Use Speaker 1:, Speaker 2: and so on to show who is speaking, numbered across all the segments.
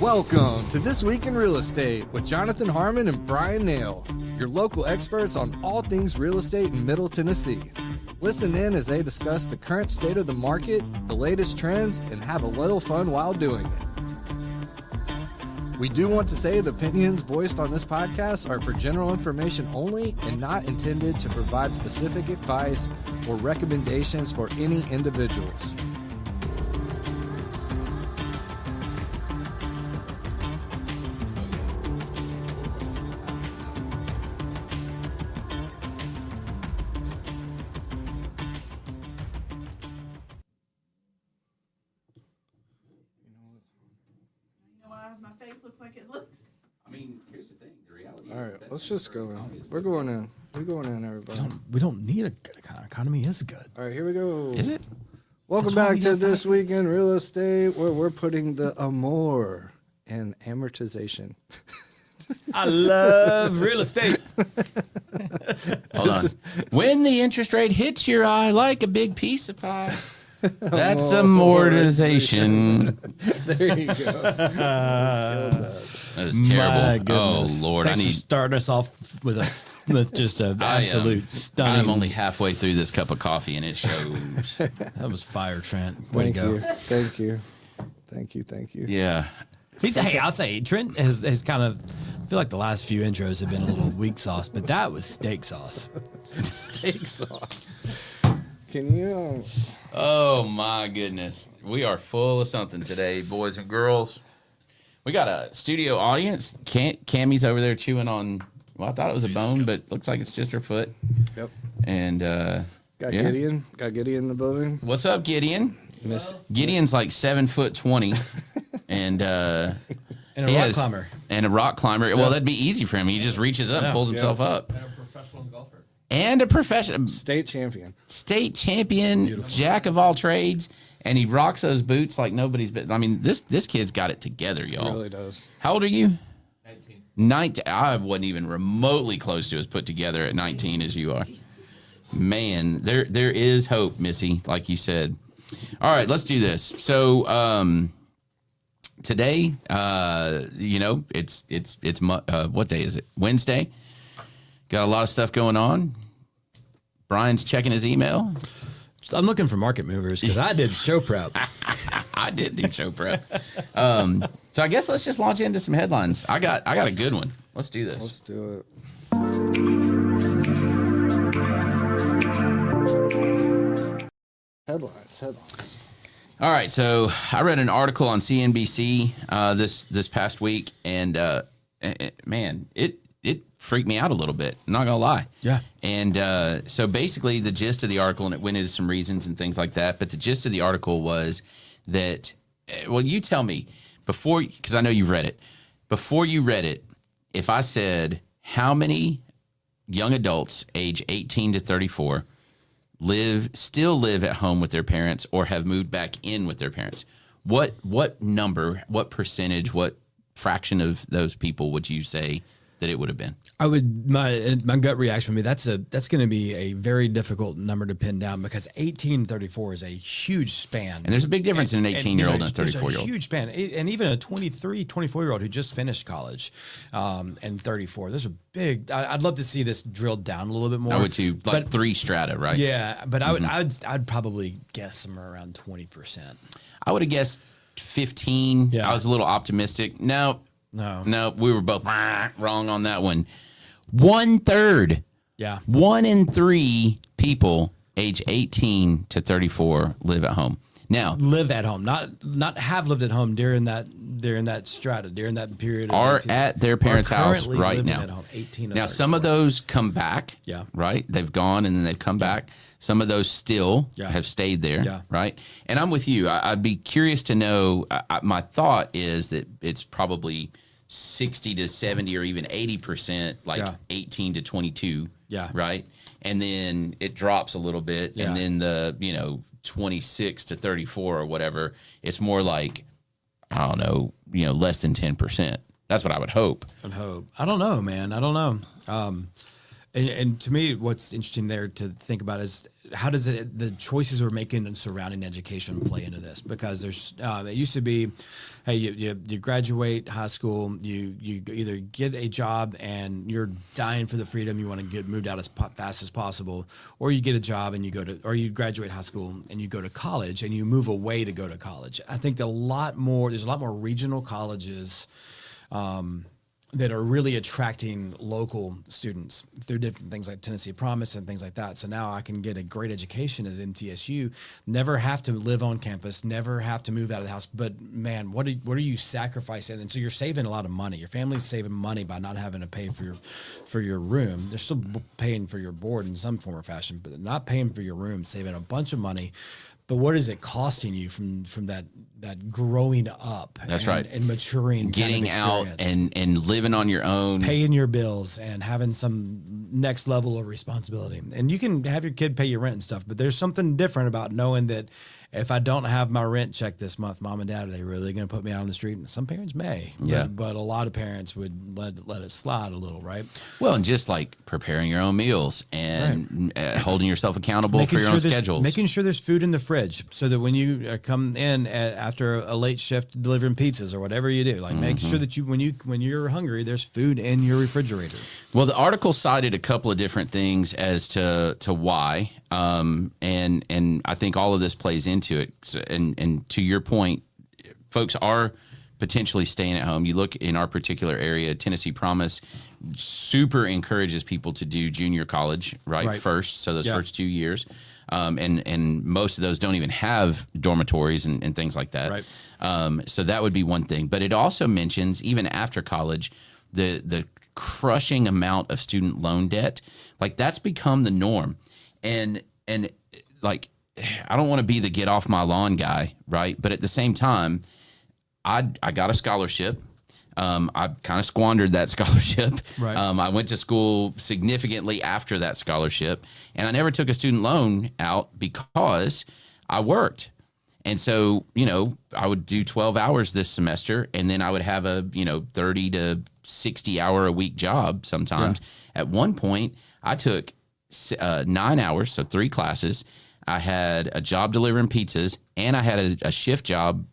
Speaker 1: Welcome to This Week in Real Estate with Jonathan Harmon and Bryan Nale, your local experts on all things real estate in Middle Tennessee. Listen in as they discuss the current state of the market, the latest trends, and have a little fun while doing it. We do want to say the opinions voiced on this podcast are for general information only and not intended to provide specific advice or recommendations for any individuals.
Speaker 2: My face looks like it looks.
Speaker 3: I mean, here's the thing. The reality
Speaker 1: All
Speaker 3: is
Speaker 1: right, let's just go in. We're going in. We're going in, everybody.
Speaker 4: We don't need a good economy. Is good.
Speaker 1: All right, here we go.
Speaker 3: Is it?
Speaker 1: Welcome
Speaker 4: That's why
Speaker 1: back
Speaker 4: we
Speaker 1: to
Speaker 4: got
Speaker 1: This
Speaker 4: 5
Speaker 1: Week
Speaker 4: minutes.
Speaker 1: in Real Estate, where we're putting the amour in amortization.
Speaker 4: I love real estate.
Speaker 3: Hold on. When the interest rate hits your eye like a big piece of pie, that's amortization.
Speaker 1: There you go.
Speaker 3: That is terrible.
Speaker 4: My goodness.
Speaker 3: Oh, Lord.
Speaker 4: Thanks for starting us off with just an absolute stunning.
Speaker 3: I'm only halfway through this cup of coffee, and it shows.
Speaker 4: That was fire, Trent. Way
Speaker 1: Thank
Speaker 4: to go.
Speaker 1: you. Thank you. Thank you. Thank you.
Speaker 3: Yeah.
Speaker 4: Hey, I'll say Trent has kind of. I feel like the last few intros have been a little weak sauce, but that was steak sauce.
Speaker 3: Steak sauce.
Speaker 1: Can you?
Speaker 3: Oh, my goodness. We are full of something today, boys and girls. We got a studio audience. Cammy's over there chewing on, well, I thought it was a bone, but looks like it's just her foot.
Speaker 1: Yep.
Speaker 3: And,
Speaker 1: Got
Speaker 3: yeah.
Speaker 1: Gideon. Got Gideon in the building.
Speaker 3: What's up, Gideon? Gideon's like 7'20", and
Speaker 4: And a
Speaker 3: he
Speaker 4: rock
Speaker 3: has-
Speaker 4: climber.
Speaker 3: And a rock climber. Well, that'd be easy for him. He just reaches up and pulls himself up.
Speaker 5: And a professional golfer.
Speaker 3: And a professional
Speaker 1: State champion.
Speaker 3: state champion, jack of all trades, and he rocks those boots like nobody's been. I mean, this kid's got it together,
Speaker 1: He
Speaker 3: y'all.
Speaker 1: really does.
Speaker 3: How old are you?
Speaker 5: 19.
Speaker 3: 19. I wasn't even remotely close to as put together at 19 as you are. Man, there is hope, Missy, like you said. All right, let's do this. So today, it's what day is it? Wednesday. Got a lot of stuff going on. Brian's checking his email.
Speaker 4: I'm looking for market movers because I did show prep.
Speaker 3: I did do show prep. So I guess let's just launch into some headlines. I got a good one. Let's do this.
Speaker 1: Let's do it. Headlines.
Speaker 3: All right, so I read an article on CNBC this past week, and man, it freaked me out a little bit. I'm not gonna lie.
Speaker 4: Yeah.
Speaker 3: And so basically, the gist of the article, and it went into some reasons and things like that. But the gist of the article was that, well, you tell me before, because I know you've read it. Before you read it, if I said how many young adults age 18 to 34 still live at home with their parents or have moved back in with their parents, what number, what percentage, what fraction of those people would you say that it would have been?
Speaker 4: I would my gut reaction would be that's going to be a very difficult number to pin down because 18 to 34 is a huge span.
Speaker 3: And there's a big difference in an 18-year-old and a
Speaker 4: there's
Speaker 3: 34-year-old.
Speaker 4: Huge span, and even a 23, 24-year-old who just finished college, and 34. There's a big. I'd love to see this drilled down a little bit more.
Speaker 3: I would too, like
Speaker 4: but,
Speaker 3: 3 strata, right?
Speaker 4: Yeah, but I'd probably guess somewhere around 20%.
Speaker 3: I would have guessed 15.
Speaker 4: Yeah.
Speaker 3: I was a little optimistic. No, we were both wrong on that one. 1/3.
Speaker 4: Yeah.
Speaker 3: 1 in 3 people age 18 to 34 live at home. Now,
Speaker 4: Live at home, not have lived at home during that strata, during that period. Of
Speaker 3: are
Speaker 4: 18.
Speaker 3: at their parents'
Speaker 4: Are
Speaker 3: house
Speaker 4: currently
Speaker 3: right
Speaker 4: living
Speaker 3: now.
Speaker 4: At home, 18 to
Speaker 3: Now, some of
Speaker 4: 34.
Speaker 3: those come back.
Speaker 4: Yeah.
Speaker 3: Right? They've gone and then they've come back. Some of those still
Speaker 4: Yeah.
Speaker 3: have stayed there.
Speaker 4: Yeah.
Speaker 3: Right? And I'm with you. I'd be curious to know. My thought is that it's probably 60 to 70 or even 80%, like
Speaker 4: Yeah.
Speaker 3: 18 to 22.
Speaker 4: Yeah.
Speaker 3: Right? And then it drops a little bit.
Speaker 4: Yeah.
Speaker 3: And then the, 26 to 34 or whatever, it's more like, I don't know, less than 10%. That's what I would hope.
Speaker 4: And hope. I don't know, man. I don't know. And to me, what's interesting there to think about is how does the choices we're making and surrounding education play into this? Because there's it used to be, hey, you graduate high school, you either get a job and you're dying for the freedom, you want to get moved out as fast as possible, or you get a job and or you graduate high school and you go to college and you move away to go to college. I think there's a lot more regional colleges that are really attracting local students through different things like Tennessee Promise and things like that. So now I can get a great education at MTSU, never have to live on campus, never have to move out of the house. But man, what are you sacrificing? And so you're saving a lot of money. Your family's saving money by not having to pay for your room. They're still paying for your board in some form or fashion, but they're not paying for your room, saving a bunch of money. But what is it costing you from that growing up?
Speaker 3: That's right.
Speaker 4: And maturing,
Speaker 3: getting out and living on your own,
Speaker 4: paying your bills and having some next level of responsibility. And you can have your kid pay your rent and stuff, but there's something different about knowing that if I don't have my rent check this month, mom and dad, are they really going to put me out on the street? Some parents may, but a lot of parents would let it slide a little, right?
Speaker 3: Well, and just like preparing your own meals and holding yourself accountable for your own schedules.
Speaker 4: Making sure there's food in the fridge so that when you come in after a late shift delivering pizzas or whatever you do, like make sure that when you're hungry, there's food in your refrigerator.
Speaker 3: Well, the article cited a couple of different things as to why, and I think all of this plays into it. And to your point, folks are potentially staying at home. You look in our particular area, Tennessee Promise super encourages people to do junior college right first, so those first 2 years. And most of those don't even have dormitories and things like that.
Speaker 4: Right.
Speaker 3: So that would be one thing. But it also mentions, even after college, the crushing amount of student loan debt. Like, that's become the norm. And like, I don't want to be the get off my lawn guy, right? But at the same time, I got a scholarship. I kind of squandered that scholarship.
Speaker 4: Right.
Speaker 3: I went to school significantly after that scholarship, and I never took a student loan out because I worked. And so, I would do 12 hours this semester, and then I would have a, 30 to 60 hour a week job sometimes. Yeah. At one point, I took 9 hours, so 3 classes. I had a job delivering pizzas, and I had a shift job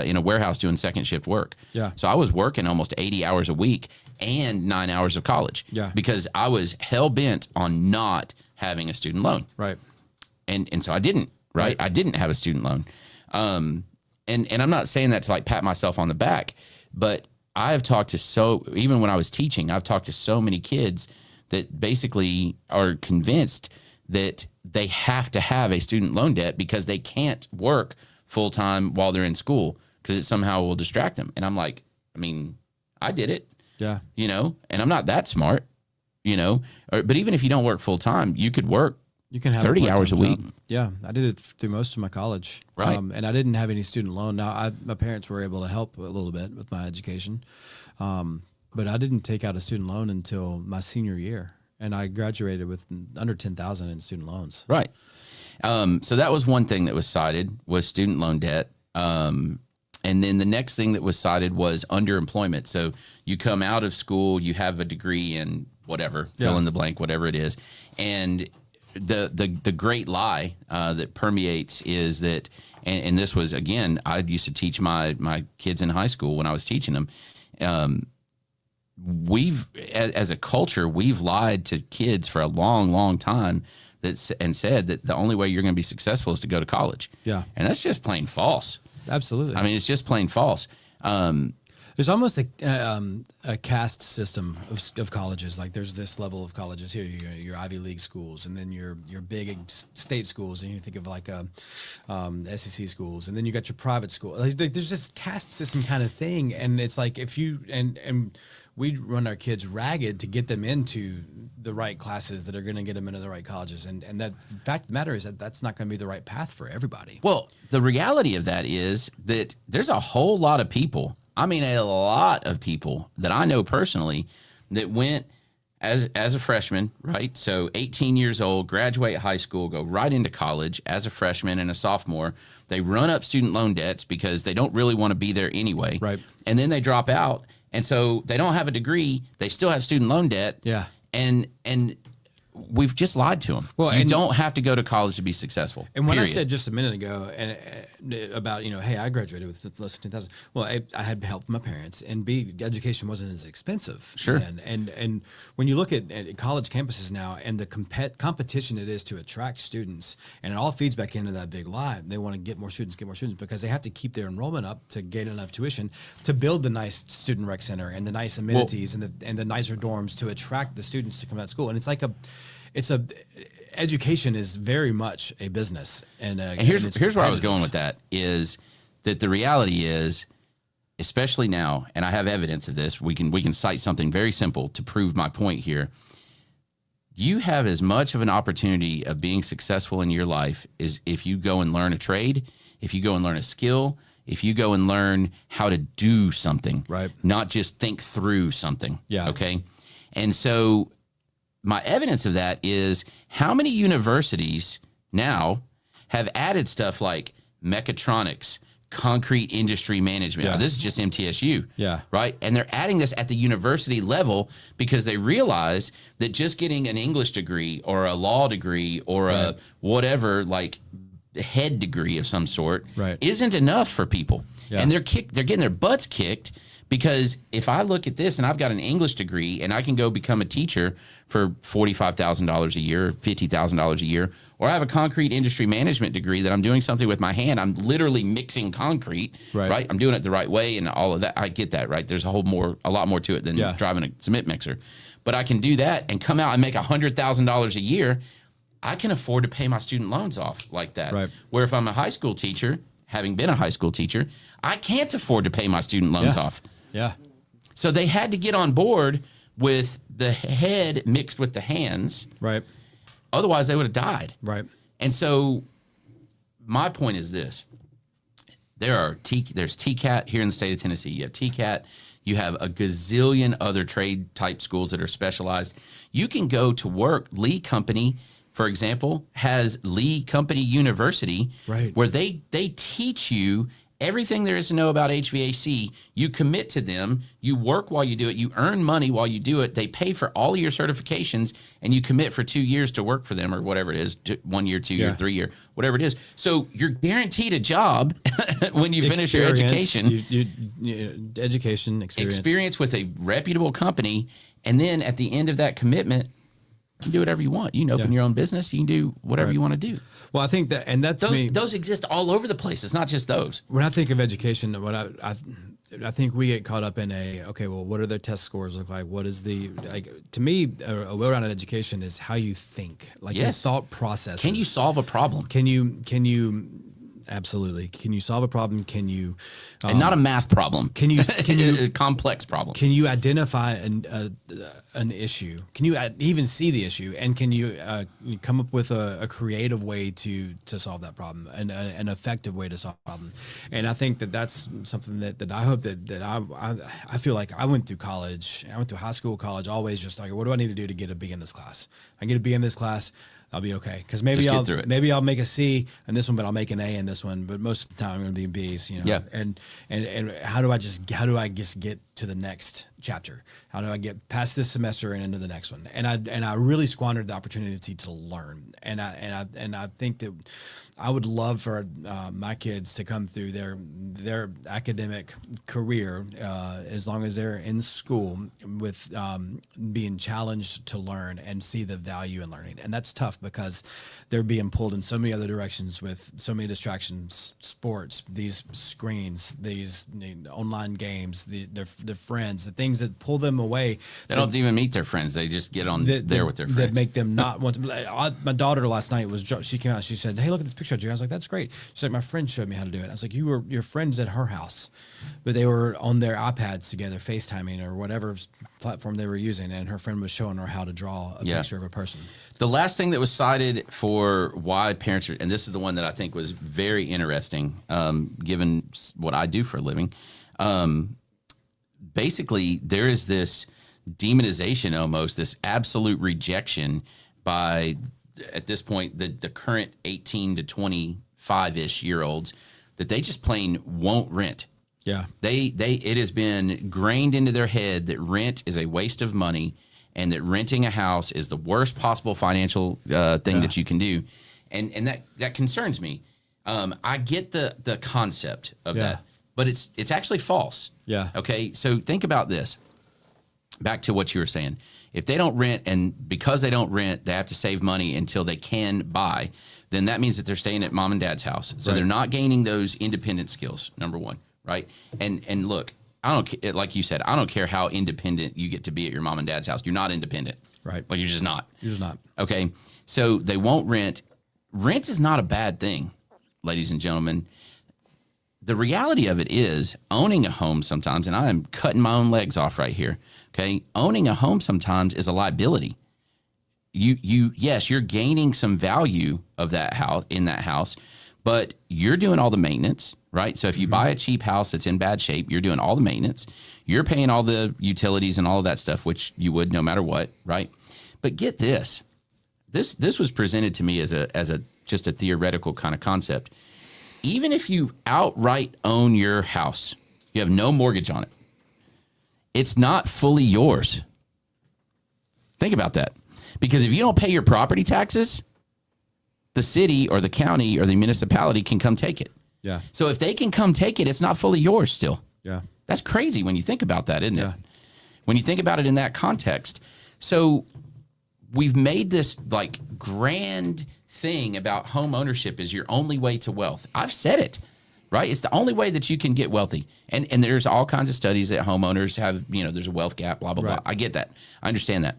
Speaker 3: in a warehouse doing second shift work.
Speaker 4: Yeah.
Speaker 3: So I was working almost 80 hours a week and 9 hours of college.
Speaker 4: Yeah.
Speaker 3: Because I was hell bent on not having a student loan.
Speaker 4: Right.
Speaker 3: And so I didn't. Right. I didn't have a student loan. And I'm not saying that to like pat myself on the back, but I have talked to even when I was teaching, I've talked to so many kids that basically are convinced that they have to have a student loan debt because they can't work full time while they're in school because it somehow will distract them. And I'm like, I did it.
Speaker 4: Yeah.
Speaker 3: And I'm not that smart, but even if you don't work full time, you could work.
Speaker 4: You can have
Speaker 3: 30 hours a week.
Speaker 4: Job. Yeah, I did it through most of my college.
Speaker 3: Right.
Speaker 4: And I didn't have any student loan. Now, my parents were able to help a little bit with my education. But I didn't take out a student loan until my senior year. And I graduated with under $10,000 in student loans.
Speaker 3: Right. So that was one thing that was cited, was student loan debt. And then the next thing that was cited was underemployment. So you come out of school, you have a degree in whatever, fill in the blank, whatever it is. And the great lie that permeates is that, and this was, again, I used to teach my kids in high school when I was teaching them. We've, as a culture, we've lied to kids for a long, long time and said that the only way you're going to be successful is to go to college.
Speaker 4: Yeah.
Speaker 3: And that's just plain false.
Speaker 4: Absolutely.
Speaker 3: It's just plain false.
Speaker 4: There's almost a caste system of colleges. Like, there's this level of colleges here, your Ivy League schools, and then your big state schools, and you think of like SEC schools, and then you got your private school. Like, there's this caste system kind of thing, and it's like if you and we run our kids ragged to get them into the right classes that are going to get them into the right colleges, and that fact of the matter is that that's not going to be the right path for everybody.
Speaker 3: Well, the reality of that is that there's a whole lot of people. A lot of people that I know personally that went as a freshman, right? So 18 years old, graduate high school, go right into college as a freshman and a sophomore. They run up student loan debts because they don't really want to be there anyway.
Speaker 4: Right.
Speaker 3: And then they drop out. And so they don't have a degree. They still have student loan debt.
Speaker 4: Yeah.
Speaker 3: And we've just lied to them.
Speaker 4: Well,
Speaker 3: you
Speaker 4: and-
Speaker 3: don't have to go to college to be successful.
Speaker 4: And when I
Speaker 3: period.
Speaker 4: said just a minute ago about, hey, I graduated with less than 10,000. Well, I had help from my parents, and B, education wasn't as expensive.
Speaker 3: Sure.
Speaker 4: Then. And when you look at college campuses now and the competition it is to attract students, and it all feeds back into that big lie. They want to get more students, because they have to keep their enrollment up to gain enough tuition to build the nice student rec center and the nice amenities and the nicer dorms to attract the students to come out of school. And it's like education is very much a business. And
Speaker 3: here's where I was going with that is that the reality is, especially now, and I have evidence of this, we can cite something very simple to prove my point here. You have as much of an opportunity of being successful in your life as if you go and learn a trade, if you go and learn a skill, if you go and learn how to do something,
Speaker 4: right?
Speaker 3: Not just think through something.
Speaker 4: Yeah.
Speaker 3: Okay. And so my evidence of that is how many universities now have added stuff like mechatronics, concrete industry management.
Speaker 4: Yeah.
Speaker 3: Now, this is just MTSU.
Speaker 4: Yeah.
Speaker 3: Right. And they're adding this at the university level because they realize that just getting an English degree or a law degree or a whatever, like head degree of some sort, isn't enough for people.
Speaker 4: Yeah.
Speaker 3: And they're getting their butts kicked. Because if I look at this and I've got an English degree and I can go become a teacher for $45,000 a year, $50,000 a year, or I have a concrete industry management degree that I'm doing something with my hand, I'm literally mixing concrete, right? I'm doing it the right way and all of that. I get that, right? There's a lot more to it than driving a cement mixer. But I can do that and come out and make $100,000 a year. I can afford to pay my student loans off like that. Right. Where if I'm a high school teacher, having been a high school teacher, I can't afford to pay my student loans off.
Speaker 4: Yeah.
Speaker 3: So they had to get on board with the head mixed with the hands.
Speaker 4: Right.
Speaker 3: Otherwise, they would have died.
Speaker 4: Right.
Speaker 3: And so my point is this. There's TCAT here in the state of Tennessee. You have TCAT. You have a gazillion other trade-type schools that are specialized. You can go to work. Lee Company, for example, has Lee Company University, where they teach you everything there is to know about HVAC. You commit to them. You work while you do it. You earn money while you do it. They pay for all of your certifications, and you commit for 2 years to work for them or whatever it is, 1 year, 2 year, 3 year, whatever it is. So you're guaranteed a job when you finish your education.
Speaker 4: Education,
Speaker 3: experience with a reputable company. And then at the end of that commitment, you can do whatever you want. You can open your own business. You can do whatever you want to do.
Speaker 4: Well, I think that, and that's
Speaker 3: those exist all over the place. It's not just those.
Speaker 4: When I think of education, what I think we get caught up in what do their test scores look like? What is to me, a well-rounded education is how you think, your thought process.
Speaker 3: Can you solve a problem?
Speaker 4: Can you absolutely? Can you solve a problem? Can you,
Speaker 3: and not a math problem? Can you a complex problem?
Speaker 4: Can you identify an issue? Can you even see the issue? And can you come up with a creative way to solve that problem, and an effective way to solve the problem? And I think that's something that I hope that I feel like I went through college. I went through high school, college, always just like, what do I need to do to get a B in this class? I get a B in this class, I'll be okay. Because maybe I'll make a C in this one, but I'll make an A in this one. But most of the time I'm going to be B's, Yeah. And how do I just get to the next chapter? How do I get past this semester and into the next one? And I really squandered the opportunity to learn. And I think that I would love for my kids to come through their academic career as long as they're in school with being challenged to learn and see the value in learning. And that's tough because they're being pulled in so many other directions with so many distractions, sports, these screens, these online games, their friends, the things that pull them away.
Speaker 3: They don't even meet their friends. They just get on there with their friends.
Speaker 4: That make them not want to. My daughter last night she came out. She said, "Hey, look at this picture I drew." I was like, "That's great." She's like, "My friend showed me how to do it." I was like, "Your friends at her house, but they were on their iPads together, FaceTiming or whatever platform they were using, and her friend was showing her how to draw a picture of a person."
Speaker 3: The last thing that was cited for why parents are, and this is the one that I think was very interesting, given what I do for a living. Basically, there is this demonization, almost this absolute rejection by, at this point, the current 18 to 25-ish year olds, that they just plain won't rent.
Speaker 4: Yeah.
Speaker 3: It has been grained into their head that rent is a waste of money, and that renting a house is the worst possible financial thing that you can do. And that concerns me. I get the concept of that, but it's actually false.
Speaker 4: Yeah.
Speaker 3: Okay. So think about this. Back to what you were saying. If they don't rent, and because they don't rent, they have to save money until they can buy, then that means that they're staying at mom and dad's house. So they're not gaining those independent skills, number one, right? And look, I don't, like you said, I don't care how independent you get to be at your mom and dad's house. You're not independent.
Speaker 4: Right.
Speaker 3: Like, you're just not.
Speaker 4: You're just not.
Speaker 3: Okay. So they won't rent. Rent is not a bad thing, ladies and gentlemen. The reality of it is owning a home sometimes, and I am cutting my own legs off right here. Okay. Owning a home sometimes is a liability. Yes, you're gaining some value of that house in that house, but you're doing all the maintenance, right? So if you buy a cheap house that's in bad shape, you're doing all the maintenance. You're paying all the utilities and all of that stuff, which you would no matter what, right? But get this. This was presented to me as a just a theoretical kind of concept. Even if you outright own your house, you have no mortgage on it, it's not fully yours. Think about that. Because if you don't pay your property taxes, the city or the county or the municipality can come take it.
Speaker 4: Yeah.
Speaker 3: So if they can come take it, it's not fully yours still.
Speaker 4: Yeah.
Speaker 3: That's crazy when you think about that, isn't
Speaker 4: Yeah.
Speaker 3: it? When you think about it in that context. So we've made this like grand thing about home ownership is your only way to wealth. I've said it, right? It's the only way that you can get wealthy. And there's all kinds of studies that homeowners have, there's a wealth gap, blah, blah,
Speaker 4: Right.
Speaker 3: blah. I get that. I understand that.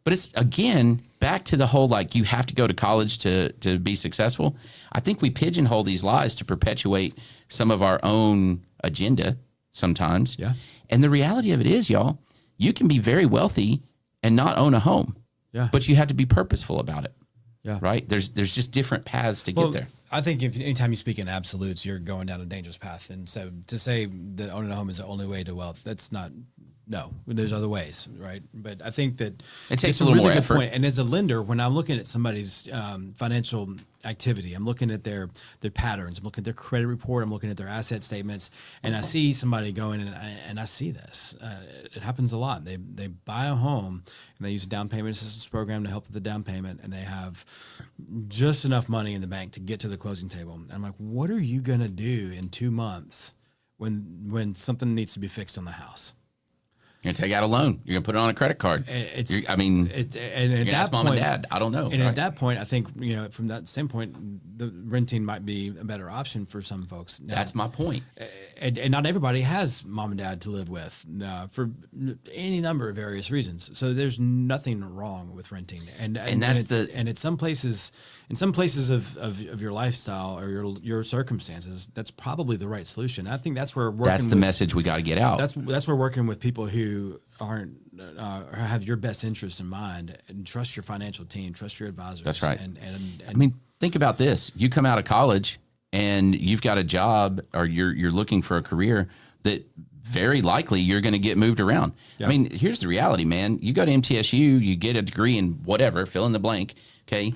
Speaker 3: But it's, again, back to the whole, like, you have to go to college to be successful. I think we pigeonhole these lies to perpetuate some of our own agenda sometimes.
Speaker 4: Yeah.
Speaker 3: And the reality of it is, y'all, you can be very wealthy and not own a home.
Speaker 4: Yeah.
Speaker 3: But you have to be purposeful about it.
Speaker 4: Yeah.
Speaker 3: Right? There's just different paths to get there.
Speaker 4: I think anytime you speak in absolutes, you're going down a dangerous path. And so to say that owning a home is the only way to wealth, that's not. No, there's other ways, right? But I think that
Speaker 3: It takes
Speaker 4: it's
Speaker 3: a little
Speaker 4: really
Speaker 3: more
Speaker 4: good
Speaker 3: effort.
Speaker 4: point. And as a lender, when I'm looking at somebody's financial activity, I'm looking at their patterns, I'm looking at their credit report, I'm looking at their asset statements, and I see somebody going and I see this. It happens a lot. They buy a home and they use a down payment assistance program to help with the down payment, and they have just enough money in the bank to get to the closing table. And I'm like, what are you gonna do in 2 months when something needs to be fixed on the house?
Speaker 3: You're going to take out a loan. You're going to put it on a credit card.
Speaker 4: And at
Speaker 3: you're
Speaker 4: that
Speaker 3: ask mom and
Speaker 4: point,
Speaker 3: dad. I don't know.
Speaker 4: And
Speaker 3: right?
Speaker 4: at that point, I think, from that standpoint, the renting might be a better option for some folks. Now,
Speaker 3: That's my point.
Speaker 4: and not everybody has mom and dad to live with for any number of various reasons. So there's nothing wrong with renting. And
Speaker 3: that's
Speaker 4: and in some places of your lifestyle or your circumstances, that's probably the right solution. I think that's where working.
Speaker 3: That's the message we got to get out.
Speaker 4: That's where working with people who aren't have your best interest in mind, and trust your financial team, trust your advisors.
Speaker 3: That's right.
Speaker 4: And
Speaker 3: I mean, think about this. You come out of college and you've got a job, or you're looking for a career that very likely you're going to get moved around.
Speaker 4: Yeah.
Speaker 3: I mean, here's the reality, man. You go to MTSU, you get a degree in whatever, fill in the blank. Okay.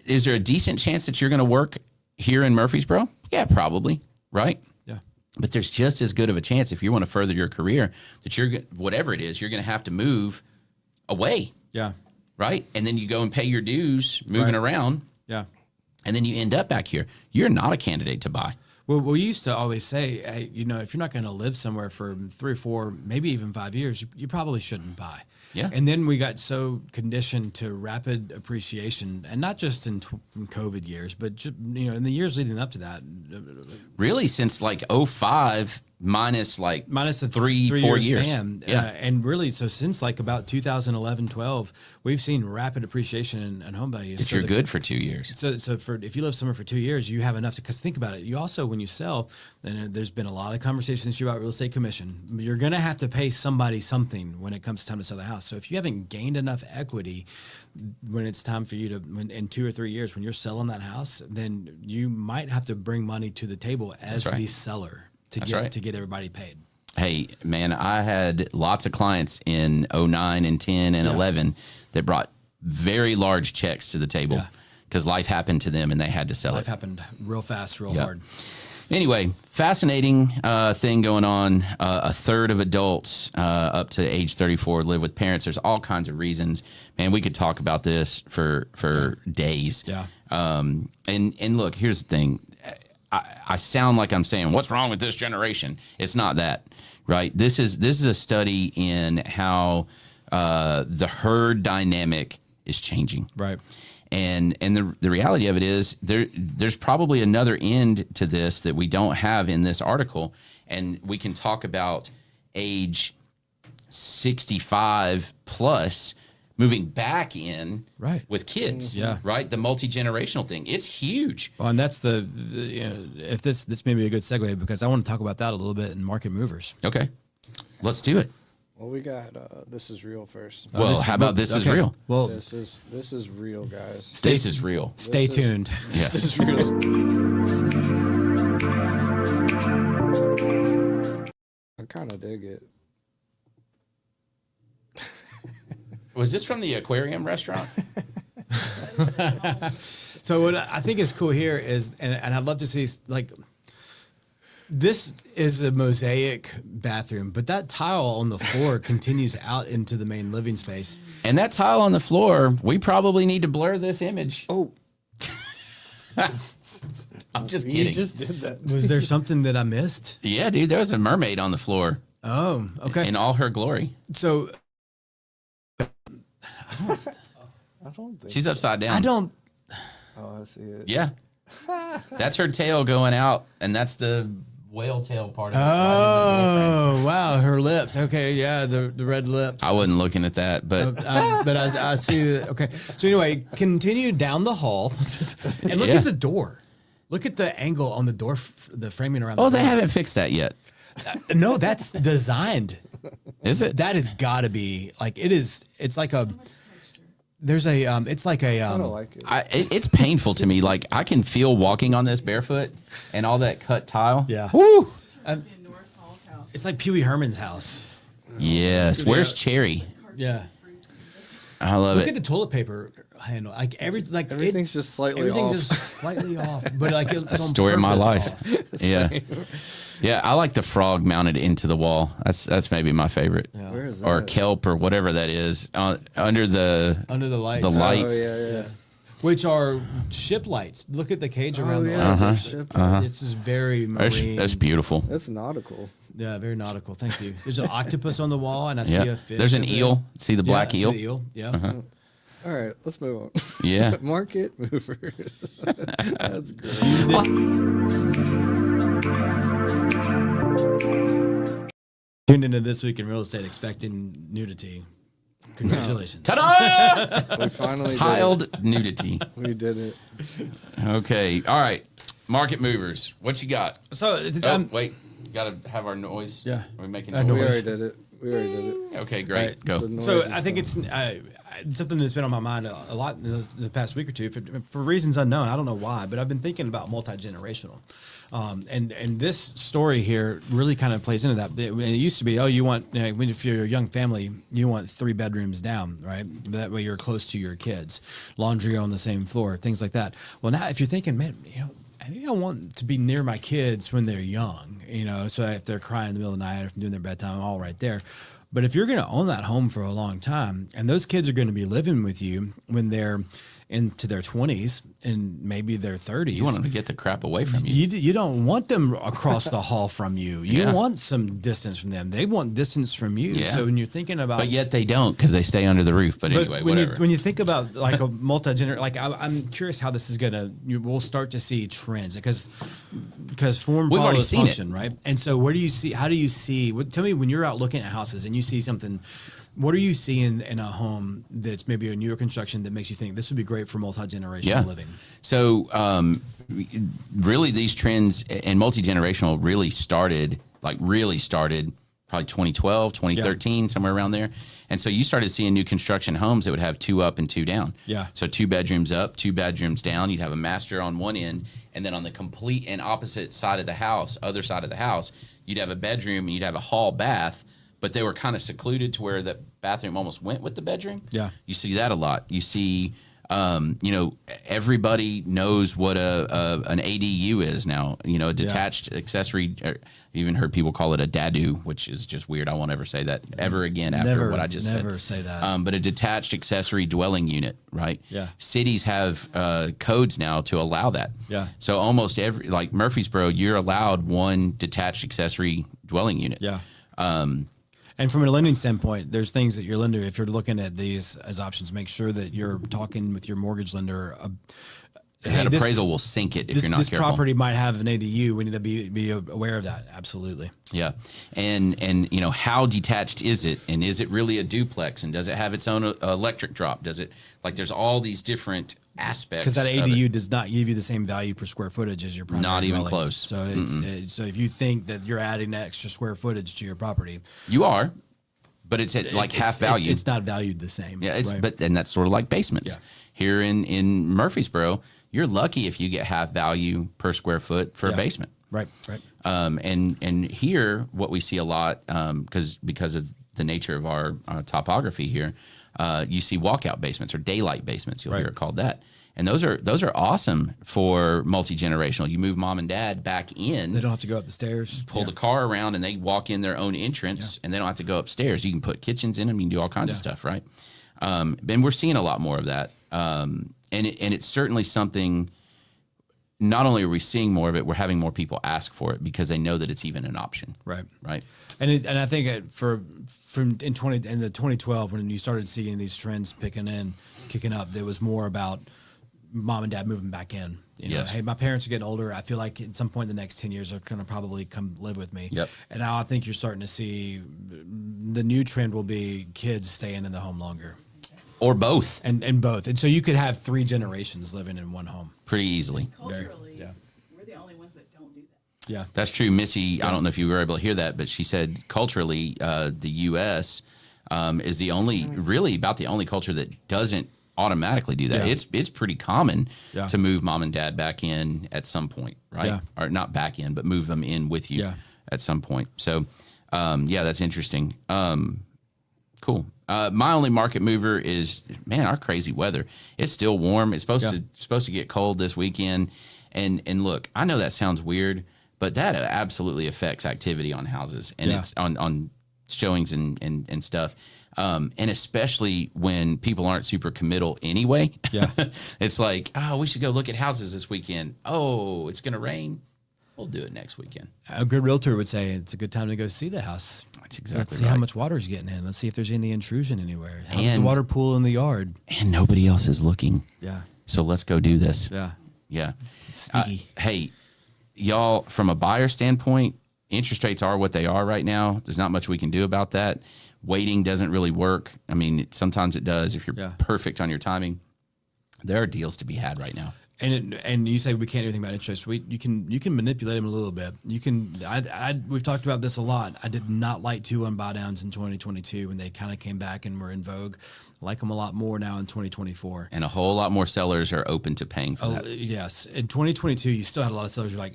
Speaker 3: Is there a decent chance that you're going to work here in Murfreesboro? Yeah, probably. Right.
Speaker 4: yeah.
Speaker 3: But there's just as good of a chance if you want to further your career that whatever it is, you're going to have to move away.
Speaker 4: Yeah.
Speaker 3: Right. And then you go and pay your dues moving around.
Speaker 4: Yeah.
Speaker 3: And then you end up back here. You're not a candidate to buy.
Speaker 4: Well, we used to always say, hey, if you're not going to live somewhere for 3 or 4, maybe even 5 years, you probably shouldn't buy.
Speaker 3: Yeah.
Speaker 4: And then we got so conditioned to rapid appreciation, and not just in COVID years, but just, in the years leading up to that.
Speaker 3: Really, since like 05 minus
Speaker 4: the
Speaker 3: 3-4 years.
Speaker 4: Span,
Speaker 3: Yeah.
Speaker 4: and really, so since like about 2011, 12, we've seen rapid appreciation in home values.
Speaker 3: If you're good for 2 years.
Speaker 4: So if you live somewhere for 2 years, you have enough to, because think about it. You also, when you sell, and there's been a lot of conversations this year about real estate commission, you're going to have to pay somebody something when it comes time to sell the house. So if you haven't gained enough equity when it's time for you to, in 2 or 3 years, when you're selling that house, then you might have to bring money to the table as the seller to get everybody paid.
Speaker 3: Hey, man, I had lots of clients in 09 and 10 and 11 that brought very large checks to the table because life happened to them and they had to sell
Speaker 4: Life
Speaker 3: it.
Speaker 4: happened real fast, real
Speaker 3: Yep.
Speaker 4: hard.
Speaker 3: Anyway, fascinating thing going on. A third of adults up to age 34 live with parents. There's all kinds of reasons. Man, we could talk about this for days.
Speaker 4: Yeah.
Speaker 3: And look, here's the thing. I sound like I'm saying, what's wrong with this generation? It's not that, right? This is a study in how the herd dynamic is changing.
Speaker 4: Right.
Speaker 3: And the reality of it is there's probably another end to this that we don't have in this article. And we can talk about age 65 plus moving back in with kids.
Speaker 4: Yeah.
Speaker 3: Right. The multi-generational thing. It's huge.
Speaker 4: Well, and that's if this may be a good segue because I want to talk about that a little bit in market movers.
Speaker 3: Okay. Let's do it.
Speaker 1: Well, we got This Is Real first.
Speaker 3: Well, how about This Is Real?
Speaker 4: Well,
Speaker 1: This is real, guys.
Speaker 3: This is real.
Speaker 4: Stay tuned.
Speaker 3: Yeah.
Speaker 1: This is real. I kind of dig it.
Speaker 3: Was this from the aquarium restaurant?
Speaker 4: So what I think is cool here is, and I'd love to see, like, this is a mosaic bathroom, but that tile on the floor continues out into the main living space.
Speaker 3: And that tile on the floor, we probably need to blur this image.
Speaker 1: Oh,
Speaker 3: I'm just
Speaker 1: you
Speaker 3: kidding.
Speaker 1: just did that.
Speaker 4: Was there something that I missed?
Speaker 3: Yeah, dude, there was a mermaid on the floor
Speaker 4: Oh, okay.
Speaker 3: in all her glory.
Speaker 4: So
Speaker 1: I don't think.
Speaker 3: She's upside down.
Speaker 4: I don't.
Speaker 1: Oh, I see it.
Speaker 3: Yeah. That's her tail going out, and that's the whale tail part of it.
Speaker 4: Oh, wow, her lips. Okay, yeah, the red lips.
Speaker 3: I wasn't looking at that, but
Speaker 4: But I see that. Okay, so anyway, continue down the hall and look
Speaker 3: Yeah.
Speaker 4: at the door. Look at the angle on the door, the framing around. The
Speaker 3: they
Speaker 4: door.
Speaker 3: haven't fixed that yet.
Speaker 4: No, that's designed.
Speaker 3: Is it?
Speaker 4: That has got to be like it is. It's like a. There's a. It's like a.
Speaker 1: I don't like it.
Speaker 3: It's painful to me. Like, I can feel walking on this barefoot and all that cut tile.
Speaker 4: Yeah.
Speaker 3: Woo!
Speaker 2: In Norris Hall's house.
Speaker 4: It's like Pee Wee Herman's house.
Speaker 3: Yes. Where's Cherry?
Speaker 4: Yeah.
Speaker 3: I love
Speaker 4: Look
Speaker 3: it.
Speaker 4: at the toilet paper handle. Like
Speaker 1: Everything's just slightly
Speaker 4: everything's
Speaker 1: off.
Speaker 4: just slightly off. But like it's on
Speaker 3: Story of my
Speaker 4: purpose
Speaker 3: life.
Speaker 4: off.
Speaker 3: Yeah. Yeah, I like the frog mounted into the wall. That's maybe my favorite.
Speaker 1: Where is that?
Speaker 3: Or kelp or whatever that is under the
Speaker 4: Under the lights.
Speaker 3: The lights.
Speaker 1: Oh, yeah.
Speaker 4: Which are ship lights. Look at the cage around the
Speaker 1: yeah,
Speaker 4: lights.
Speaker 1: it's a ship.
Speaker 4: It's just very
Speaker 3: That's,
Speaker 4: marine.
Speaker 3: that's beautiful.
Speaker 1: That's nautical.
Speaker 4: Yeah, very nautical. Thank you. There's an octopus on the wall, and I see
Speaker 3: Yeah.
Speaker 4: a fish.
Speaker 3: There's an
Speaker 4: over there.
Speaker 3: eel. See the
Speaker 4: Yeah,
Speaker 3: black
Speaker 4: I see
Speaker 3: eel?
Speaker 4: the eel. Yeah.
Speaker 1: All right, let's move on.
Speaker 3: Yeah.
Speaker 1: Market movers. That's great.
Speaker 4: Tuned into This Week in Real Estate expecting nudity. Congratulations.
Speaker 3: Ta-da!
Speaker 1: We finally
Speaker 3: Tiled nudity.
Speaker 1: did it. We did it.
Speaker 3: Okay. All right. Market movers. What you got?
Speaker 4: So,
Speaker 3: Oh, wait. Got to have our noise.
Speaker 4: Yeah.
Speaker 3: Are we making
Speaker 4: Our
Speaker 1: We
Speaker 3: noise?
Speaker 4: noise.
Speaker 1: already did it. We already did it.
Speaker 3: Okay, great.
Speaker 4: Right.
Speaker 3: Go.
Speaker 1: The noise
Speaker 4: So
Speaker 1: is
Speaker 4: I think
Speaker 1: done.
Speaker 4: it's something that's been on my mind a lot in the past week or two for reasons unknown. I don't know why, but I've been thinking about multi-generational. And this story here really kind of plays into that. It used to be, you want, if you're a young family, you want 3 bedrooms down, right? That way you're close to your kids, laundry on the same floor, things like that. Well, now if you're thinking, man, I think I want to be near my kids when they're young, so if they're crying in the middle of the night or if I'm doing their bedtime, I'm all right there. But if you're going to own that home for a long time, and those kids are going to be living with you when they're into their 20s and maybe their 30s.
Speaker 3: You want them to get the crap away from you.
Speaker 4: You don't want them across the hall from you. You
Speaker 3: Yeah.
Speaker 4: want some distance from them. They want distance from you.
Speaker 3: Yeah.
Speaker 4: So when you're thinking about,
Speaker 3: But yet they don't because they stay under the roof. But anyway,
Speaker 4: when
Speaker 3: whatever.
Speaker 4: when you think about like a multi-gener, like I'm curious how this is we'll start to see trends because form
Speaker 3: We've already
Speaker 4: follows
Speaker 3: seen it.
Speaker 4: function, right? And so how do you see? Tell me when you're out looking at houses and you see something. What are you seeing in a home that's maybe a newer construction that makes you think this would be great for multi-generational living?
Speaker 3: So really these trends and multi-generational really started probably 2012, 2013, somewhere around there. And so you started seeing new construction homes that would have 2 up and 2 down.
Speaker 4: Yeah.
Speaker 3: So 2 bedrooms up, 2 bedrooms down. You'd have a master on one end, and then on the complete and opposite side of the house, other side of the house, you'd have a bedroom and you'd have a hall bath, but they were kind of secluded to where the bathroom almost went with the bedroom.
Speaker 4: Yeah.
Speaker 3: You see that a lot. You see You know, everybody knows what an ADU is now. You know, a detached accessory. Or even heard people call it a dadu, which is just weird. I won't ever say that ever again after what I just said.
Speaker 4: Never say that.
Speaker 3: But a detached accessory dwelling unit, right?
Speaker 4: Yeah.
Speaker 3: Cities have codes now to allow that.
Speaker 4: Yeah.
Speaker 3: So almost every, like Murfreesboro, you're allowed one detached accessory dwelling unit.
Speaker 4: Yeah. And from a lending standpoint, there's things that your lender, if you're looking at these as options, make sure that you're talking with your mortgage lender.
Speaker 3: That appraisal will sink it if you're not
Speaker 4: this
Speaker 3: careful.
Speaker 4: property might have an ADU. We need to be aware of that. Absolutely.
Speaker 3: Yeah. And you know, how detached is it? And is it really a duplex? And does it have its own electric drop? Does it, like, there's all these different aspects.
Speaker 4: Because that ADU does not give you the same value per square footage as your primary
Speaker 3: Not even
Speaker 4: dwelling.
Speaker 3: close.
Speaker 4: So so if you think that you're adding extra square footage to your property,
Speaker 3: You are, but it's at like half value.
Speaker 4: It's not valued the same.
Speaker 3: Yeah, it's
Speaker 4: right?
Speaker 3: and that's sort of like basements.
Speaker 4: Yeah.
Speaker 3: Here in Murfreesboro, you're lucky if you get half value per square foot for a basement.
Speaker 4: Right. Right.
Speaker 3: And here, what we see a lot, because of the nature of our topography here, you see walkout basements or daylight basements. You'll hear it called that, and those are awesome for multi-generational. You move mom and dad back in.
Speaker 4: They don't have to go up the stairs.
Speaker 3: Pull the car around, and they walk in their own entrance, and they don't have to go upstairs. You can put kitchens in them. You can do all kinds of stuff, right? And we're seeing a lot more of that. And it's certainly something. Not only are we seeing more of it, we're having more people ask for it because they know that it's even an option.
Speaker 4: Right.
Speaker 3: Right.
Speaker 4: And I think in the 2012 when you started seeing these trends kicking up, there was more about mom and dad moving back in. You know,
Speaker 3: Yes.
Speaker 4: hey, my parents are getting older. I feel like at some point in the next 10 years they're going to probably come live with me.
Speaker 3: Yep.
Speaker 4: And now I think you're starting to see the new trend will be kids staying in the home longer.
Speaker 3: Or both,
Speaker 4: And both. And so you could have 3 generations living in one home.
Speaker 3: pretty easily.
Speaker 2: Culturally, we're the only ones that don't do that.
Speaker 4: Yeah.
Speaker 3: That's true. Missy, I don't know if you were able to hear that, but she said culturally, the U.S. Is really about the only culture that doesn't automatically do that.
Speaker 4: Yeah.
Speaker 3: It's pretty common
Speaker 4: Yeah.
Speaker 3: to move mom and dad back in at some point, right?
Speaker 4: Yeah.
Speaker 3: Or not back in, but move them in with you at some point. So, that's interesting. Cool. My only market mover is, man, our crazy weather. It's still warm. It's supposed to get cold this weekend. And look, I know that sounds weird, but that absolutely affects activity on houses and it's on showings and stuff. And especially when people aren't super committal anyway.
Speaker 4: Yeah.
Speaker 3: It's like, oh, we should go look at houses this weekend. Oh, it's going to rain. We'll do it next weekend.
Speaker 4: A good realtor would say it's a good time to go see the house.
Speaker 3: That's exactly
Speaker 4: Let's see how much water is getting in. Let's see if there's any intrusion anywhere. How's the
Speaker 3: And-
Speaker 4: water pool in the yard?
Speaker 3: And nobody else is looking.
Speaker 4: Yeah.
Speaker 3: So let's go do this.
Speaker 4: Yeah.
Speaker 3: Yeah.
Speaker 4: Sneaky.
Speaker 3: Hey, y'all, from a buyer standpoint, interest rates are what they are right now. There's not much we can do about that. Waiting doesn't really work. I mean, sometimes it does if you're perfect on your timing. There are deals to be had right now.
Speaker 4: And you say we can't do anything about interest. You can manipulate them a little bit. You can. We've talked about this a lot. I did not like 2-1 buy downs in 2022 when they kind of came back and were in vogue. I like them a lot more now in 2024.
Speaker 3: And a whole lot more sellers are open to paying for that.
Speaker 4: Yes, in 2022 you still had a lot of sellers who were like,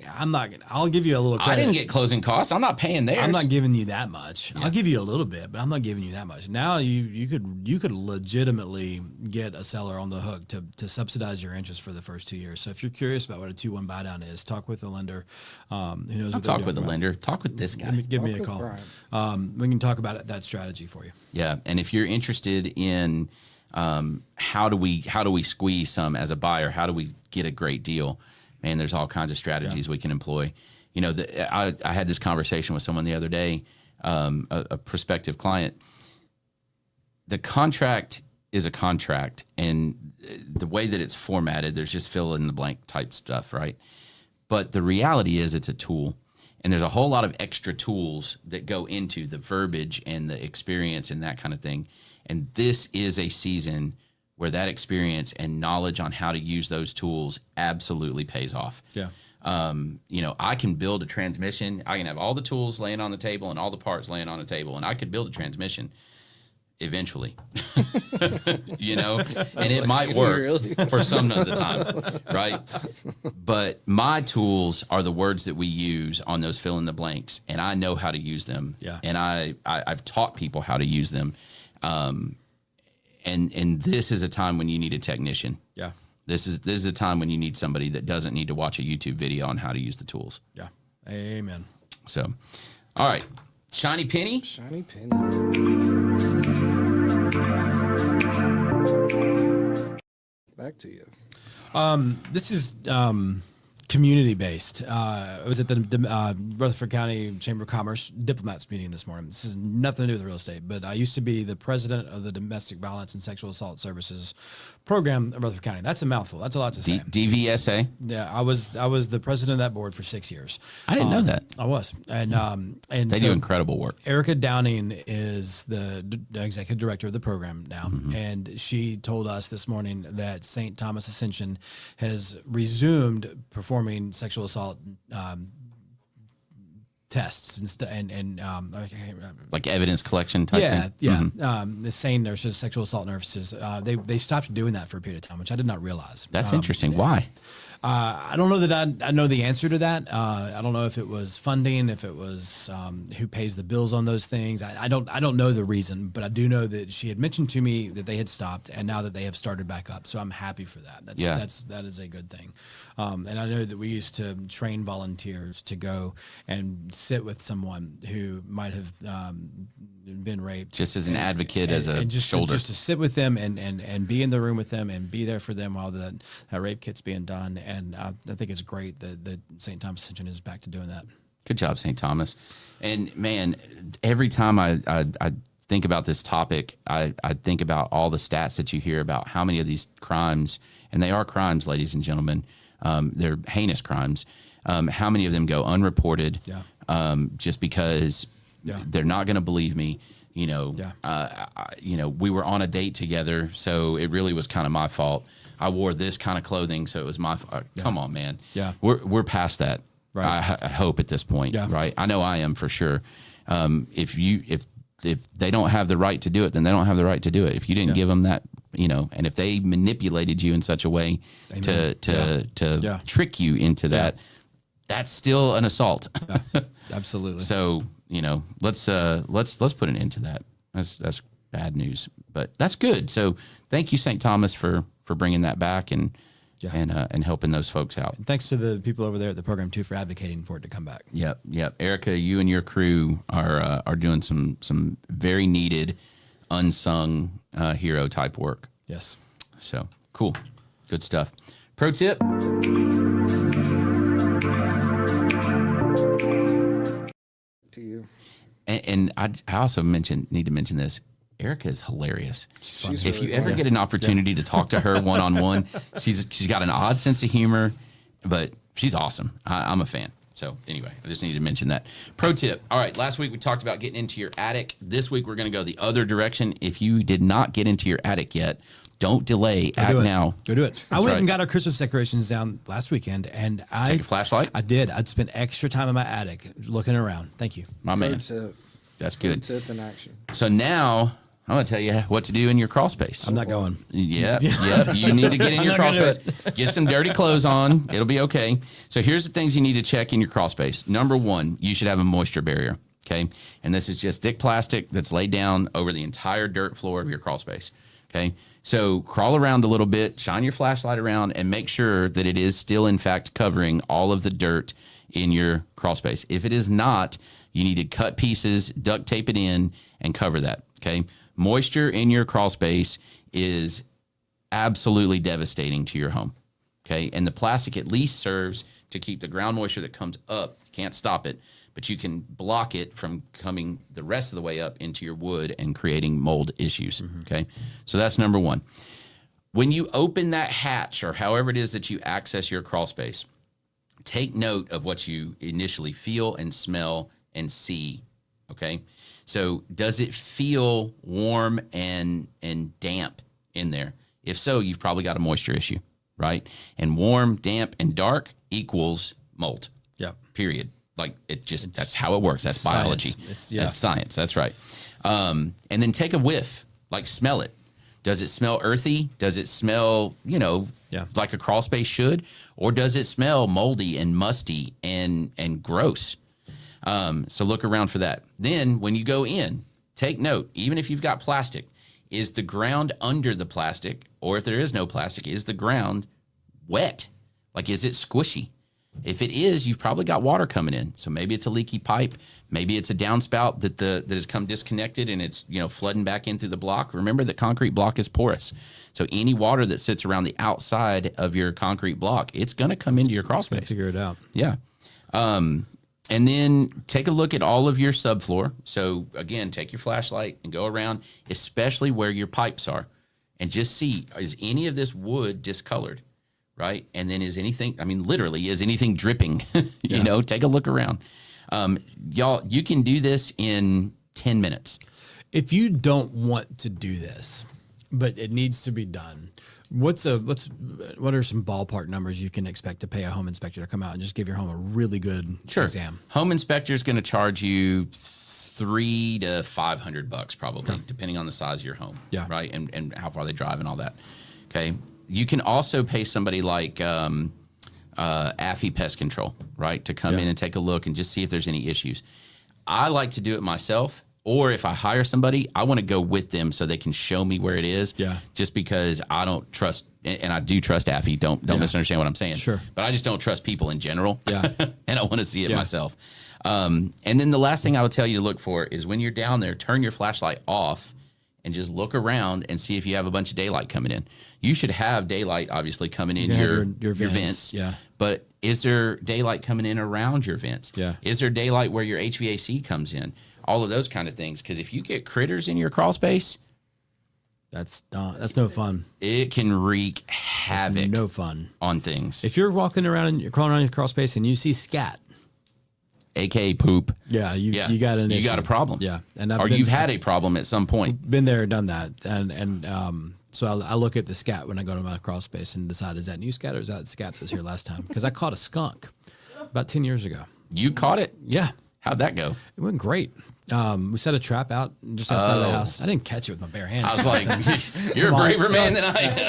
Speaker 4: I'll give you a little credit.
Speaker 3: I didn't get closing costs. I'm not paying theirs.
Speaker 4: I'm not giving you that much. I'll give you a little bit, but I'm not giving you that much. Now you could legitimately get a seller on the hook to subsidize your interest for the first 2 years. So if you're curious about what a 2-1 buy down is, talk with a lender. Who knows?
Speaker 3: I'll talk with a lender. Talk with this guy.
Speaker 4: Give me a call. We can talk about that strategy for you.
Speaker 3: Yeah, and if you're interested in how do we squeeze some as a buyer? How do we get a great deal? Man, there's all kinds of strategies we can employ. You know, I had this conversation with someone the other day, a prospective client. The contract is a contract, and the way that it's formatted, there's just fill in the blank type stuff, right? But the reality is it's a tool. And there's a whole lot of extra tools that go into the verbiage and the experience and that kind of thing. And this is a season where that experience and knowledge on how to use those tools absolutely pays off.
Speaker 4: Yeah.
Speaker 3: You know, I can build a transmission. I can have all the tools laying on the table and all the parts laying on the table, and I could build a transmission eventually, you know, and it might work for some of the time, right? But my tools are the words that we use on those fill in the blanks, and I know how to use them.
Speaker 4: Yeah.
Speaker 3: And I've taught people how to use them. And this is a time when you need a technician.
Speaker 4: Yeah.
Speaker 3: This is a time when you need somebody that doesn't need to watch a YouTube video on how to use the tools.
Speaker 4: Yeah. Amen.
Speaker 3: So, all right. Shiny penny.
Speaker 1: Shiny penny. Back to you.
Speaker 4: This is community based. I was at the Rutherford County Chamber of Commerce diplomats meeting this morning. This has nothing to do with real estate, but I used to be the president of the Domestic Violence and Sexual Assault Services program of Rutherford County. That's a mouthful. That's a lot to say.
Speaker 3: DVSA.
Speaker 4: Yeah, I was the president of that board for 6 years.
Speaker 3: I didn't know that.
Speaker 4: I was, and
Speaker 3: They do incredible work.
Speaker 4: Erica Downing is the executive director of the program now, and she told us this morning that St. Thomas Ascension has resumed performing sexual assault tests and
Speaker 3: Like evidence collection type thing.
Speaker 4: Yeah. The SANE nurses, sexual assault nurses, they stopped doing that for a period of time, which I did not realize.
Speaker 3: That's interesting. Why?
Speaker 4: I don't know that I know the answer to that. I don't know if it was funding, if it was who pays the bills on those things. I don't know the reason, but I do know that she had mentioned to me that they had stopped, and now that they have started back up. So I'm happy for that. That is a good thing. And I know that we used to train volunteers to go and sit with someone who might have been raped,
Speaker 3: Just as an advocate, as a shoulder.
Speaker 4: just to sit with them and be in the room with them and be there for them while that rape kit's being done. And I think it's great that St. Thomas Ascension is back to doing that.
Speaker 3: Good job, St. Thomas. And man, every time I think about this topic, I think about all the stats that you hear about how many of these crimes, and they are crimes, ladies and gentlemen, they're heinous crimes. How many of them go unreported? Just because they're not going to believe me. We were on a date together, so it really was kind of my fault. I wore this kind of clothing, so it was my fault. Come on, man.
Speaker 4: Yeah.
Speaker 3: We're past that.
Speaker 4: Right.
Speaker 3: I hope at this point. Right. I know I am for sure. If they don't have the right to do it, then they don't have the right to do it. If you didn't give them that, and if they manipulated you in such a way to trick you into that, that's still an assault.
Speaker 4: Absolutely.
Speaker 3: So, let's put an end to that. That's bad news, but that's good. So thank you, St. Thomas, for bringing that back and helping those folks out.
Speaker 4: And thanks to the people over there at the program too for advocating for it to come back.
Speaker 3: Yep. Erica, you and your crew are doing some very needed, unsung hero type work.
Speaker 4: Yes.
Speaker 3: So cool, good stuff. Pro tip.
Speaker 1: To you.
Speaker 3: And I also need to mention this. Erica is hilarious. If you ever
Speaker 1: funny.
Speaker 3: get an opportunity to talk to her one-on-one, she's got an odd sense of humor, but she's awesome. I'm a fan. So anyway, I just needed to mention that. Pro tip. All right, last week we talked about getting into your attic. This week we're going to go the other direction. If you did not get into your attic yet, don't delay. Act now.
Speaker 4: Go do it. I went and got our Christmas decorations down last weekend, and
Speaker 3: Take a flashlight?
Speaker 4: I did. I'd spent extra time in my attic looking around. Thank you.
Speaker 3: My man.
Speaker 1: Tip.
Speaker 3: That's good.
Speaker 1: Tip in action.
Speaker 3: So now I'm going to tell you what to do in your crawl space.
Speaker 4: I'm not going.
Speaker 3: Yep. You need to get in your crawl space. Get some dirty clothes on. It'll be okay. So here's the things you need to check in your crawl space. Number one, you should have a moisture barrier. Okay. And this is just thick plastic that's laid down over the entire dirt floor of your crawl space. Okay. So crawl around a little bit, shine your flashlight around, and make sure that it is still, in fact, covering all of the dirt in your crawl space. If it is not, you need to cut pieces, duct tape it in, and cover that. Okay. Moisture in your crawl space is absolutely devastating to your home. Okay. And the plastic at least serves to keep the ground moisture that comes up. Can't stop it, but you can block it from coming the rest of the way up into your wood and creating mold issues. Okay. So that's number one. When you open that hatch or however it is that you access your crawl space, take note of what you initially feel and smell and see. Okay. So does it feel warm and damp in there? If so, you've probably got a moisture issue, right? And warm, damp, and dark equals mold.
Speaker 4: Yeah.
Speaker 3: Period. Like that's how it works. That's biology. That's science. That's right. And then take a whiff, like smell it. Does it smell earthy? Does it smell, like a crawl space should? Or does it smell moldy and musty and gross? So look around for that. Then when you go in, take note, even if you've got plastic, is the ground under the plastic, or if there is no plastic, is the ground wet? Like, is it squishy? If it is, you've probably got water coming in. So maybe it's a leaky pipe. Maybe it's a downspout that has come disconnected and it's, flooding back in through the block. Remember that concrete block is porous. So any water that sits around the outside of your concrete block, it's going to come into your crawl space.
Speaker 4: Figure it out.
Speaker 3: Yeah. And then take a look at all of your subfloor. So again, take your flashlight and go around, especially where your pipes are, and just see, is any of this wood discolored? Right. And then is anything dripping? Take a look around. Y'all, you can do this in 10 minutes.
Speaker 4: If you don't want to do this, but it needs to be done, what are some ballpark numbers you can expect to pay a home inspector to come out and just give your home a really good exam?
Speaker 3: Home inspector is going to charge you $300 to $500 probably, depending on the size of your home.
Speaker 4: Yeah.
Speaker 3: Right. And how far they drive and all that. Okay. You can also pay somebody like Affy Pest Control, right, to come in and take a look and just see if there's any issues. I like to do it myself, or if I hire somebody, I want to go with them so they can show me where it is. Yeah. Just because I don't trust, and I do trust Affy. Don't misunderstand what I'm saying.
Speaker 4: Sure.
Speaker 3: But I just don't trust people in general.
Speaker 4: Yeah.
Speaker 3: And I want to see it myself. And then the last thing I would tell you to look for is when you're down there, turn your flashlight off and just look around and see if you have a bunch of daylight coming in. You should have daylight obviously coming in your vents.
Speaker 4: Yeah.
Speaker 3: But is there daylight coming in around your vents?
Speaker 4: Yeah.
Speaker 3: Is there daylight where your HVAC comes in? All of those kind of things. Because if you get critters in your crawl space,
Speaker 4: that's no fun.
Speaker 3: It can wreak havoc.
Speaker 4: That's no fun
Speaker 3: on things.
Speaker 4: If you're walking around and you're crawling around your crawl space and you see scat,
Speaker 3: aka poop.
Speaker 4: Yeah, you got an issue.
Speaker 3: You got a problem.
Speaker 4: Yeah, and
Speaker 3: you've had a problem at some point.
Speaker 4: Been there, done that, and so I look at the scat when I go to my crawl space and decide, is that new scat or is that scat that was here last time? Because I caught a skunk about 10 years ago.
Speaker 3: You caught it?
Speaker 4: Yeah.
Speaker 3: How'd that go?
Speaker 4: It went great. We set a trap out just outside of the house. I didn't catch it with my bare hands.
Speaker 3: I was like, you're a braver man than I am.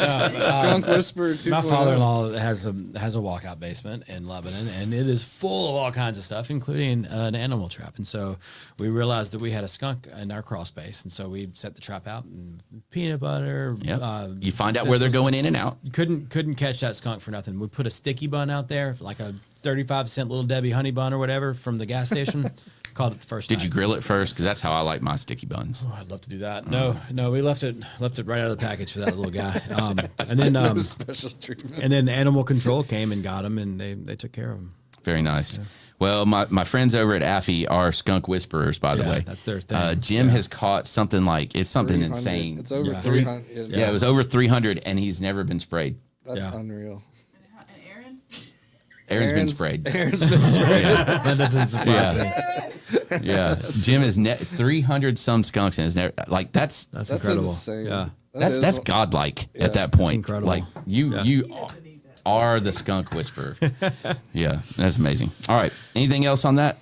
Speaker 1: Skunk Whisperer 2.0.
Speaker 4: My father-in-law has a walkout basement in Lebanon, and it is full of all kinds of stuff, including an animal trap. And so we realized that we had a skunk in our crawl space, and so we set the trap out and peanut butter.
Speaker 3: Yep. You find out where they're going in and out.
Speaker 4: You couldn't catch that skunk for nothing. We put a sticky bun out there, like a 35-cent Little Debbie honey bun or whatever from the gas station. Caught it the first time.
Speaker 3: Did you grill it first? Because that's how I like my sticky buns.
Speaker 4: Oh, I'd love to do that. No, we left it right out of the package for that little guy. And then
Speaker 1: special treatment.
Speaker 4: And then animal control came and got him, and they took care of him.
Speaker 3: Very nice. Yeah. Well, my friends over at Affy are skunk whisperers, by the way.
Speaker 4: That's their thing.
Speaker 3: Jim has caught something insane.
Speaker 1: It's over 300.
Speaker 3: Yeah, it was over 300, and he's never been sprayed.
Speaker 1: That's unreal.
Speaker 3: Aaron's been sprayed.
Speaker 1: Aaron's been sprayed.
Speaker 4: That doesn't surprise me.
Speaker 3: Yeah, Jim has 300 some skunks and has never that's
Speaker 4: incredible.
Speaker 1: Insane.
Speaker 4: Yeah,
Speaker 3: that's godlike at that point.
Speaker 4: Incredible.
Speaker 3: Like you are the skunk whisperer. Yeah, that's amazing. All right, anything else on that?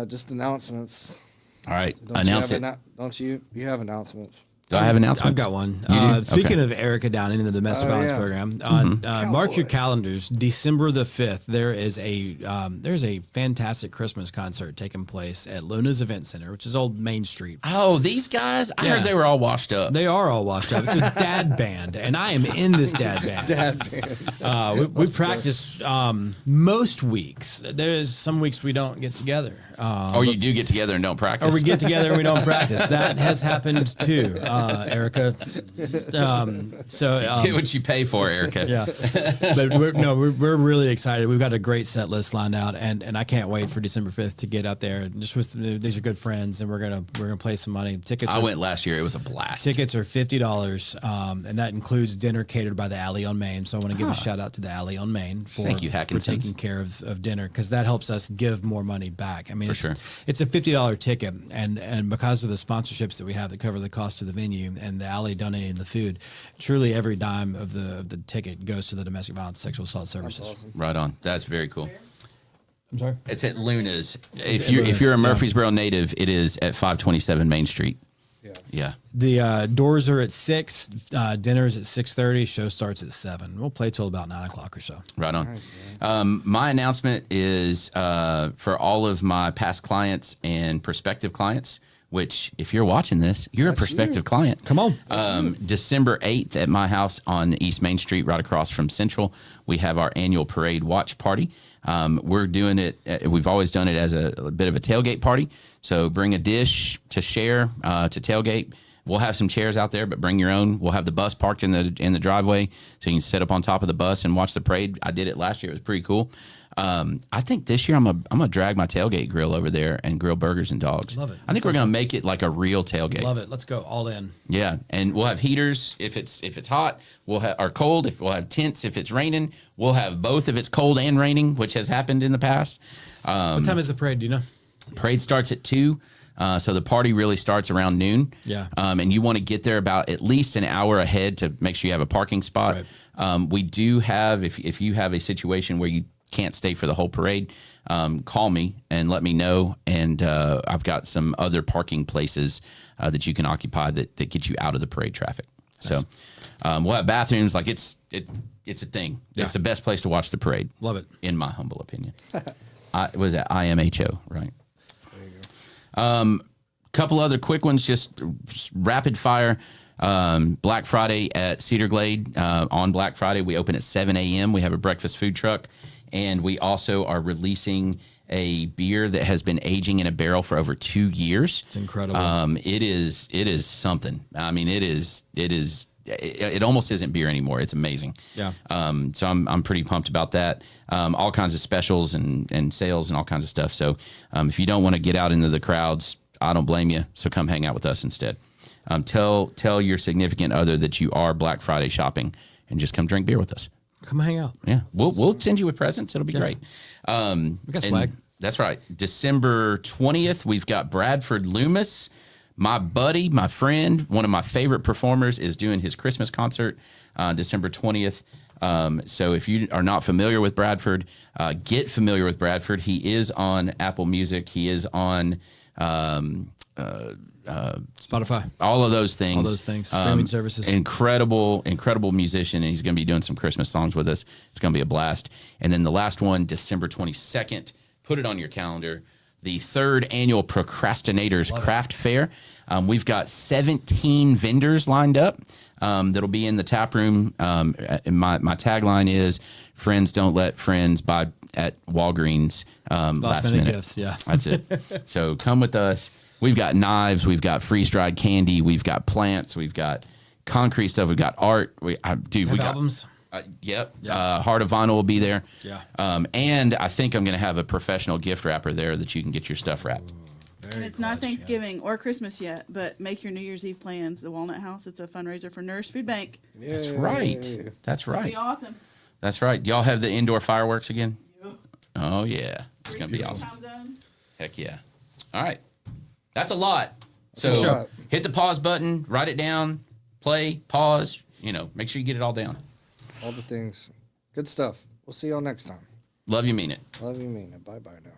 Speaker 1: Just announcements.
Speaker 3: All right, announce it.
Speaker 1: Don't you? You have announcements.
Speaker 3: Do I have announcements?
Speaker 4: I've got one. Speaking of Erica Downing and the domestic violence program, mark your calendars. December the 5th, there's a fantastic Christmas concert taking place at Luna's Event Center, which is Old Main Street.
Speaker 3: Oh, these guys! I heard they were all washed up.
Speaker 4: They are all washed up. It's a dad band, and I am in this dad band. We practice most weeks. There's some weeks we don't get together.
Speaker 3: Or you do get together and don't practice.
Speaker 4: Or we get together and we don't practice. That has happened too, Erica.
Speaker 3: Get what you pay for, Erica.
Speaker 4: Yeah, but we're really excited. We've got a great set list lined out, and I can't wait for December 5th to get out there. And just these are good friends, and we're gonna play some money.
Speaker 3: I went last year. It was a blast.
Speaker 4: Tickets are $50, and that includes dinner catered by the Alley on Main. So I want to give a shout out to the Alley on Main for taking care of dinner, because that helps us give more money back. I mean, it's a $50 ticket, and because of the sponsorships that we have that cover the cost of the venue and the Alley donating the food, truly every dime of the ticket goes to the domestic violence sexual assault services.
Speaker 1: Awesome.
Speaker 3: Right on. That's very cool.
Speaker 4: I'm sorry?
Speaker 3: It's at Luna's. If you're a Murfreesboro native, it is at 527 Main Street. Yeah.
Speaker 4: The doors are at 6. Dinner's at 6:30. Show starts at 7. We'll play till about 9 o'clock or so.
Speaker 3: Right on. Nice, my announcement is for all of my past clients and prospective clients. which if you're watching this, you're a prospective client.
Speaker 4: Come on.
Speaker 3: December 8th at my house on East Main Street, right across from Central, we have our annual parade watch party. We're doing it. We've always done it as a bit of a tailgate party. So bring a dish to share, to tailgate. We'll have some chairs out there, but bring your own. We'll have the bus parked in the driveway, so you can sit up on top of the bus and watch the parade. I did it last year; it was pretty cool. I think this year I'm gonna drag my tailgate grill over there and grill burgers and dogs.
Speaker 4: Love it.
Speaker 3: I think we're gonna make it like a real tailgate.
Speaker 4: Love it. Let's go all in.
Speaker 3: Yeah, and we'll have heaters if it's hot. We'll have or cold. We'll have tents if it's raining. We'll have both if it's cold and raining, which has happened in the past.
Speaker 4: What time is the parade? Do you know?
Speaker 3: Parade starts at 2. So the party really starts around noon.
Speaker 4: Yeah.
Speaker 3: And you want to get there about at least an hour ahead to make sure you have a parking spot.
Speaker 4: Right.
Speaker 3: We do have, if you have a situation where you can't stay for the whole parade, call me and let me know. And I've got some other parking places that you can occupy that get you out of the parade traffic. Nice. So we'll have bathrooms. Like it's a thing.
Speaker 4: Yeah.
Speaker 3: It's the best place to watch the parade.
Speaker 4: Love it.
Speaker 3: In my humble opinion. Was that IMHO, right? Couple other quick ones, just rapid fire. Black Friday at Cedar Glade. On Black Friday, we open at 7 a.m. We have a breakfast food truck, and we also are releasing a beer that has been aging in a barrel for over 2 years.
Speaker 4: It's incredible.
Speaker 3: It is something. I mean, it almost isn't beer anymore. It's amazing.
Speaker 4: Yeah.
Speaker 3: So I'm pretty pumped about that. All kinds of specials and sales and all kinds of stuff. So if you don't want to get out into the crowds, I don't blame you. So come hang out with us instead. Tell your significant other that you are Black Friday shopping and just come drink beer with us.
Speaker 4: Come hang out.
Speaker 3: Yeah. We'll send you with presents. It'll be great.
Speaker 4: We got swag.
Speaker 3: That's right. December 20th, we've got Bradford Loomis. My buddy, my friend, one of my favorite performers is doing his Christmas concert December 20th. So if you are not familiar with Bradford, get familiar with Bradford. He is on Apple Music. He is on
Speaker 4: Spotify.
Speaker 3: all of those things.
Speaker 4: All those things. Streaming services.
Speaker 3: Incredible musician. And he's going to be doing some Christmas songs with us. It's going to be a blast. And then the last one, December 22nd. Put it on your calendar. The 3rd annual Procrastinators Craft Fair. We've got 17 vendors lined up that'll be in the tap room. My tagline is, friends don't let friends buy at Walgreens last minute
Speaker 4: gifts, yeah.
Speaker 3: That's it. So come with us. We've got knives. We've got freeze-dried candy. We've got plants. We've got concrete stuff. We've got art. We got
Speaker 4: albums.
Speaker 3: Yep.
Speaker 4: Yeah.
Speaker 3: Heart of Vinyl will be there.
Speaker 4: Yeah.
Speaker 3: And I think I'm going to have a professional gift wrapper there that you can get your stuff wrapped.
Speaker 2: And it's not Thanksgiving or Christmas yet, but make your New Year's Eve plans. The Walnut House, it's a fundraiser for Nurse Food Bank.
Speaker 3: That's right. That's
Speaker 2: It'll
Speaker 3: right.
Speaker 2: be awesome.
Speaker 3: That's right. Y'all have the indoor fireworks again?
Speaker 2: Yep.
Speaker 3: Oh, yeah. It's going to be awesome.
Speaker 2: Time zones.
Speaker 3: Heck yeah. All right. That's a lot. So
Speaker 1: That's a lot.
Speaker 3: hit the pause button, write it down, play, pause, make sure you get it all down.
Speaker 1: All the things. Good stuff. We'll see y'all next time.
Speaker 3: Love you, mean it.
Speaker 1: Love you, mean it. Bye-bye now.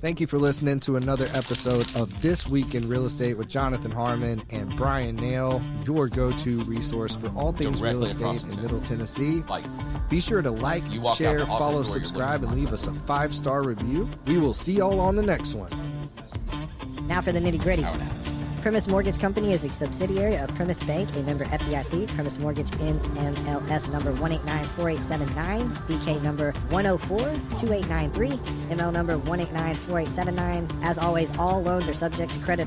Speaker 1: Thank you for listening to another episode of This Week in Real Estate with Jonathan Harmon and Bryan Nale, your go-to resource for all things real
Speaker 3: Directly across
Speaker 1: estate
Speaker 3: the
Speaker 1: in Middle Tennessee.
Speaker 3: Like,
Speaker 1: Be sure to like,
Speaker 3: You walk out
Speaker 1: share,
Speaker 3: the office
Speaker 1: follow,
Speaker 3: door, you're
Speaker 1: subscribe,
Speaker 3: looking
Speaker 1: and leave us a 5-star review. We will see y'all on the next one.
Speaker 6: Now for the nitty-gritty. Primis Mortgage Company is a subsidiary of Primis Bank, a member FDIC. Primis Mortgage NMLS number 1894879, BK number 1042893, ML number 1894879. As always, all loans are subject to credit